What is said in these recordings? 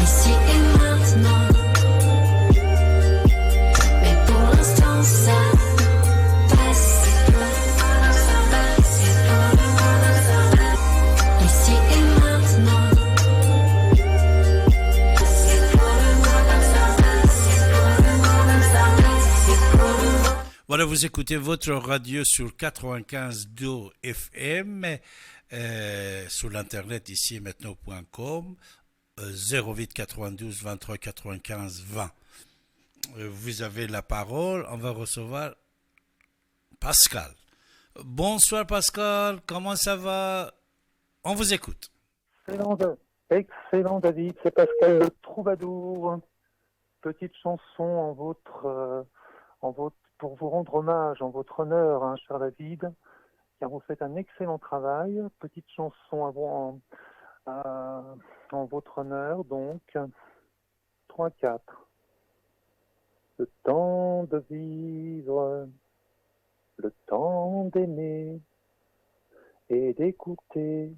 ici et maintenant. Mais pour l'instant ça passe. Ici et maintenant. Voilà, vous écoutez votre radio sur 95.2 FM, sur l'internet ici et maintenant.com, 08 92 23 95 20. Vous avez la parole, on va recevoir Pascal. Bonsoir Pascal, comment ça va? On vous écoute. Excellent David, c'est Pascal le Troubadour. Petite chanson pour vous rendre hommage en votre honneur, hein, cher David, car vous faites un excellent travail. Petite chanson en votre honneur, donc 3-4. Le temps de vivre, le temps d'aimer et d'écouter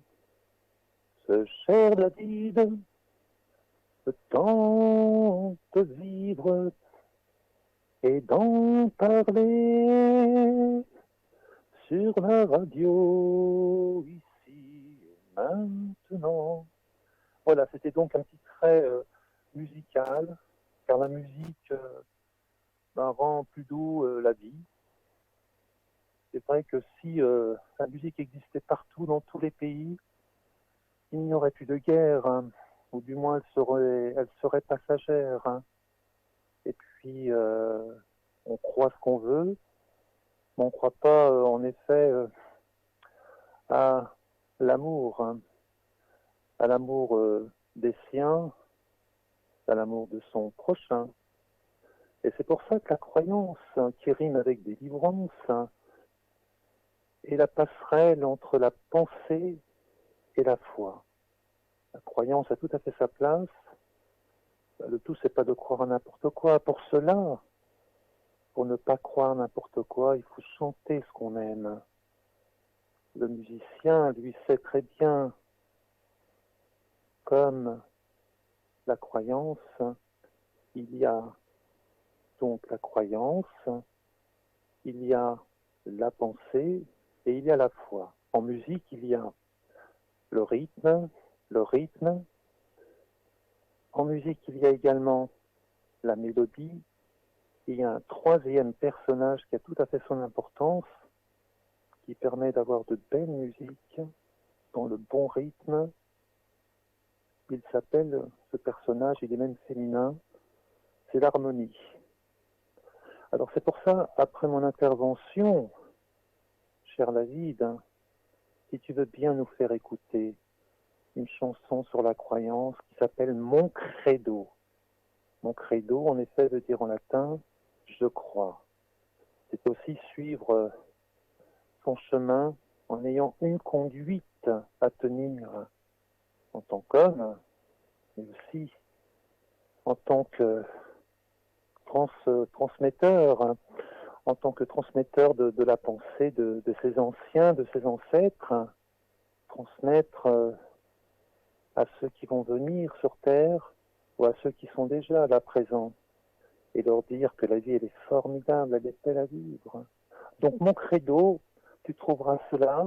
ce cher David, le temps de vivre et d'en parler sur la radio ici et maintenant. Voilà, c'était donc un petit trait musical, car la musique rend plus doux la vie. C'est vrai que si la musique existait partout dans tous les pays, il n'y aurait plus de guerre, hein, ou du moins elle serait passagère. Hein. Et puis, on croit ce qu'on veut, mais on ne croit pas, en effet, à l'amour, hein, à l'amour des siens, à l'amour de son prochain. Et c'est pour ça que la croyance, hein, qui rime avec délivrance, hein, est la passerelle entre la pensée et la foi. La croyance a tout à fait sa place. Le tout, c'est pas de croire à n'importe quoi. Pour cela, pour ne pas croire n'importe quoi, il faut chanter ce qu'on aime. Le musicien, lui, sait très bien, comme la croyance, il y a donc la croyance, il y a la pensée et il y a la foi. En musique, il y a le rythme. En musique, il y a également la mélodie. Il y a un troisième personnage qui a tout à fait son importance, qui permet d'avoir de belles musiques dans le bon rythme. Il s'appelle, ce personnage, il est même féminin, c'est l'harmonie. Alors c'est pour ça, après mon intervention, cher David, si tu veux bien nous faire écouter une chanson sur la croyance qui s'appelle Mon Credo. Mon credo, en effet, veut dire en latin « je crois ». C'est aussi suivre son chemin en ayant une conduite à tenir en tant qu'homme, mais aussi en tant que transmetteur, en tant que transmetteur de la pensée de ses anciens, de ses ancêtres, transmettre à ceux qui vont venir sur Terre ou à ceux qui sont déjà là présents et leur dire que la vie, elle est formidable, elle est belle à vivre. Donc mon credo, tu trouveras cela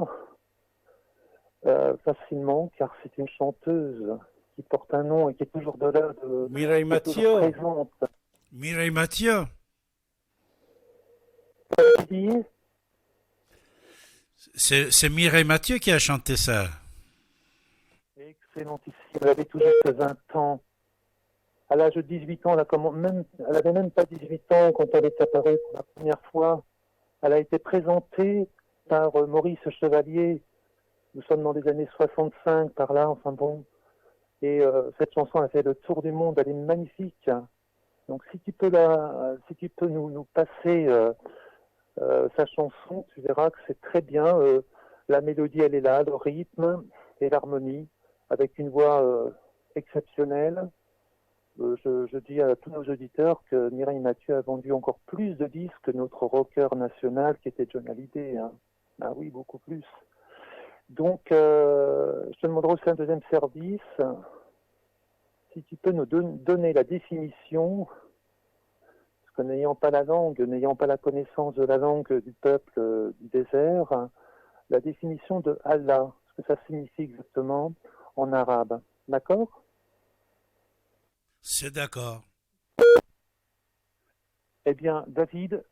facilement, car c'est une chanteuse qui porte un nom et qui est toujours de là, Mireille Mathieu. Présente. Mireille Mathieu. C'est Mireille Mathieu qui a chanté ça. Excellentissime. Elle avait tout juste 20 ans. À l'âge de 18 ans, elle n'avait même pas 18 ans quand elle est apparue pour la première fois. Elle a été présentée par Maurice Chevalier. Nous sommes dans les années 65 par là, enfin bon. Et cette chanson a fait le tour du monde, elle est magnifique. Donc si tu peux nous passer sa chanson, tu verras que c'est très bien. La mélodie, elle est là, le rythme et l'harmonie, avec une voix exceptionnelle. Je dis à tous nos auditeurs que Mireille Mathieu a vendu encore plus de disques que notre rocker national qui était John Hallyday. Hein. Ah oui, beaucoup plus. Donc, je te demanderai aussi un deuxième service. si tu peux nous donner la définition, parce que n'ayant pas la langue, n'ayant pas la connaissance de la langue du peuple du désert, la définition de Allah, ce que ça signifie exactement en arabe. D'accord? C'est d'accord. Eh bien, David,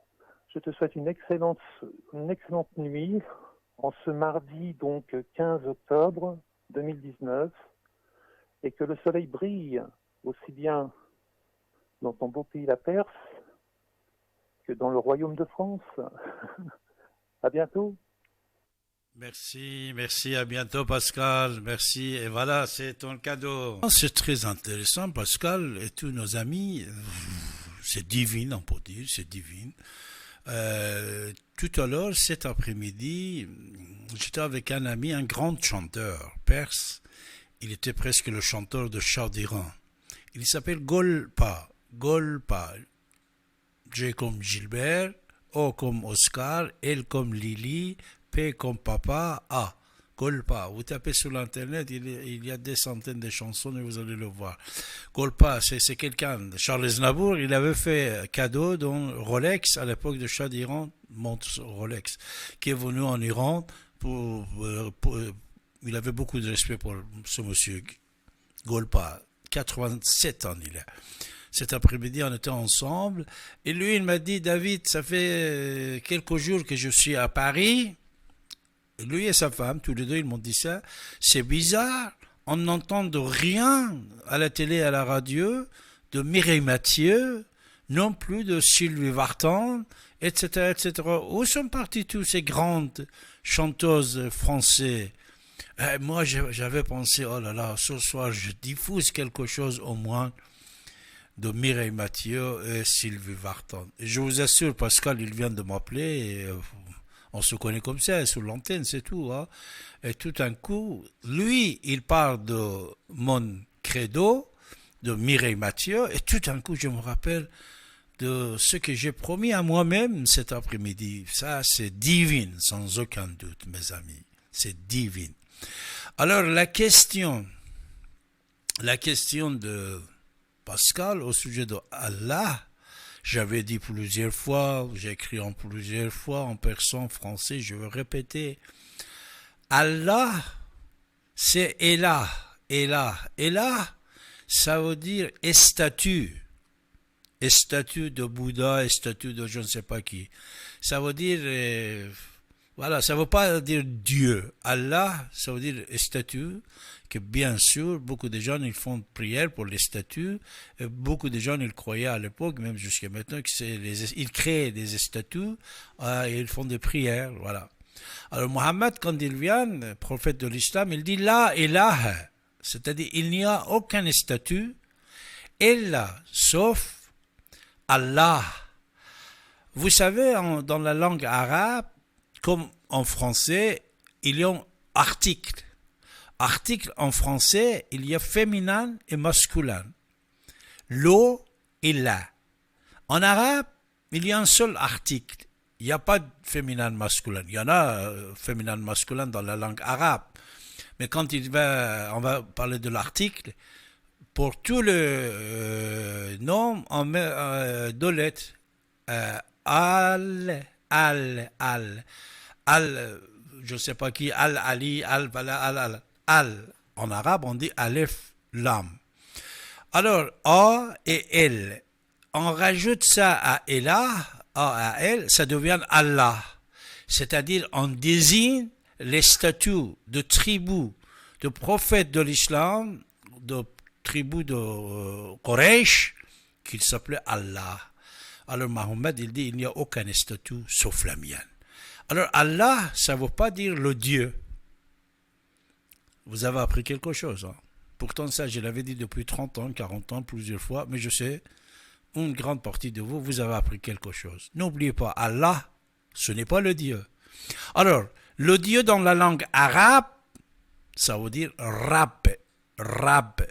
je te souhaite une excellente nuit en ce mardi, donc 15 octobre 2019, et que le soleil brille aussi bien dans ton beau pays, la Perse, que dans le royaume de France. À bientôt. Merci, à bientôt Pascal, merci, et voilà, c'est ton cadeau. C'est très intéressant Pascal et tous nos amis, c'est divin on peut dire, c'est divin. Tout à l'heure, cet après-midi, j'étais avec un ami, un grand chanteur perse, il était presque le chanteur de Shah d'Iran. Il s'appelle Golpa, G comme Gilbert, O comme Oscar, L comme Lily, P comme papa, A. Golpa. Vous tapez sur l'internet, il y a des centaines de chansons et vous allez le voir. Golpa, c'est quelqu'un. Charles Aznavour, il avait fait cadeau dans Rolex à l'époque de Shah d'Iran, montre Rolex, qui est venu en Iran il avait beaucoup de respect pour ce monsieur Golpa. 87 ans il a. Cet après-midi, on était ensemble et lui, il m'a dit, David, ça fait quelques jours que je suis à Paris. Lui et sa femme, tous les deux, ils m'ont dit ça. C'est bizarre, on n'entend rien à la télé, à la radio, de Mireille Mathieu, non plus de Sylvie Vartan, etc., etc. Où sont parties toutes ces grandes chanteuses françaises? Moi, j'avais pensé, oh là là, ce soir, je diffuse quelque chose au moins de Mireille Mathieu et Sylvie Vartan. Et je vous assure, Pascal, il vient de m'appeler et on se connaît comme ça, sur l'antenne, c'est tout. Hein. Et tout d'un coup, lui, il parle de mon credo, de Mireille Mathieu, et tout d'un coup, je me rappelle de ce que j'ai promis à moi-même cet après-midi. Ça, c'est divin, sans aucun doute, mes amis. C'est divin. Alors, la question de Pascal au sujet de Allah, j'avais dit plusieurs fois, j'ai écrit en plusieurs fois en persan, français, je veux répéter. Allah, c'est Elah. Elah, ça veut dire statue. Statue de Bouddha, statue de je ne sais pas qui. Ça veut dire, voilà, ça ne veut pas dire Dieu. Allah, ça veut dire statue. Que bien sûr, beaucoup de gens ils font prière pour les statues. Et beaucoup de gens ils croyaient à l'époque, même jusqu'à maintenant, ils créent des statues et ils font des prières. Voilà. Alors Mohammed, quand il vient, prophète de l'islam, il dit la ilaha, c'est-à-dire il n'y a aucun statut, illa, sauf Allah. Vous savez, dans la langue arabe, comme en français, il y a un article. Article en français, il y a féminin et masculin. L'eau et la. En arabe, il y a un seul article. Il n'y a pas de féminin masculin. Il y en a féminin masculin dans la langue arabe. Mais quand on va parler de l'article, pour tout le nom, on met deux lettres. Al, je ne sais pas qui, al-ali, al-bala, al. En arabe, on dit alef, lam. Alors, A et L. On rajoute ça à Elah, A à L, ça devient Allah. C'est-à-dire, on désigne les statuts de tribus, de prophètes de l'islam, de tribus de Quraysh, qui s'appelait Allah. Alors, Mahomet, il dit, il n'y a aucun statut sauf la mienne. Alors, Allah, ça ne veut pas dire le Dieu. Vous avez appris quelque chose. Hein? Pourtant, ça, je l'avais dit depuis 30 ans, 40 ans, plusieurs fois, mais je sais, une grande partie de vous, vous avez appris quelque chose. N'oubliez pas, Allah, ce n'est pas le Dieu. Alors, le Dieu dans la langue arabe, ça veut dire Rab, R-A-B,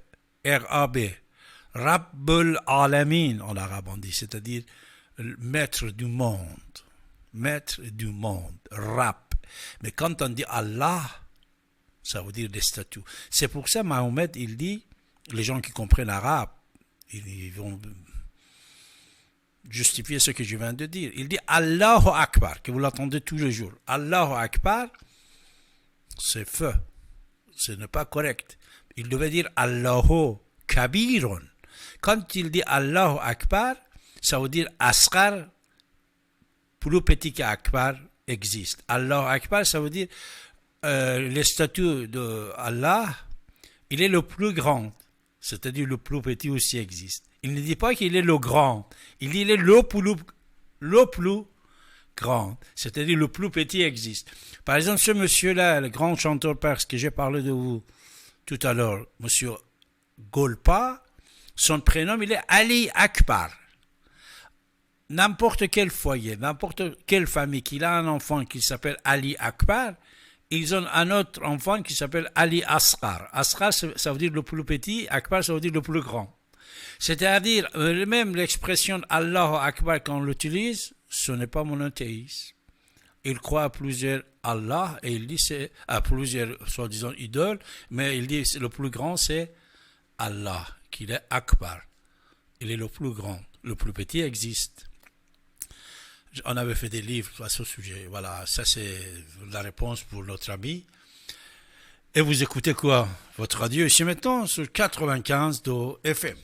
Rabbul Alamin, en arabe on dit, c'est-à-dire maître du monde, Rab. Mais quand on dit Allah, ça veut dire des statues. C'est pour ça Mahomet, il dit, les gens qui comprennent l'arabe, ils vont justifier ce que je viens de dire. Il dit Allahu Akbar, que vous l'entendez tous les jours. Allahu Akbar, c'est feu. Ce n'est pas correct. Il devait dire Allahu Kabirun. Quand il dit Allahu Akbar, ça veut dire Asghar, plus petit qu'Akbar, existe. Allahu Akbar, ça veut dire les statuts de Allah, il est le plus grand. C'est-à-dire le plus petit aussi existe. Il ne dit pas qu'il est le grand. Il dit qu'il est le plus grand. C'est-à-dire le plus petit existe. Par exemple, ce monsieur-là, le grand chanteur perse que j'ai parlé de vous tout à l'heure, monsieur Golpa, son prénom, il est Ali Akbar. N'importe quel foyer, n'importe quelle famille qui a un enfant qui s'appelle Ali Akbar, ils ont un autre enfant qui s'appelle Ali Asghar. Asghar, ça veut dire le plus petit, Akbar, ça veut dire le plus grand. C'est-à-dire, même l'expression Allahu Akbar, quand on l'utilise, ce n'est pas monothéisme. Il croit à plusieurs Allah, et il dit c'est à plusieurs, soi-disant, idoles, mais il dit le plus grand, c'est Allah, qu'il est Akbar. Il est le plus grand. Le plus petit existe. On avait fait des livres à ce sujet. Voilà, ça c'est la réponse pour notre ami. Et vous écoutez quoi? Votre radio ici maintenant sur 95 de FM.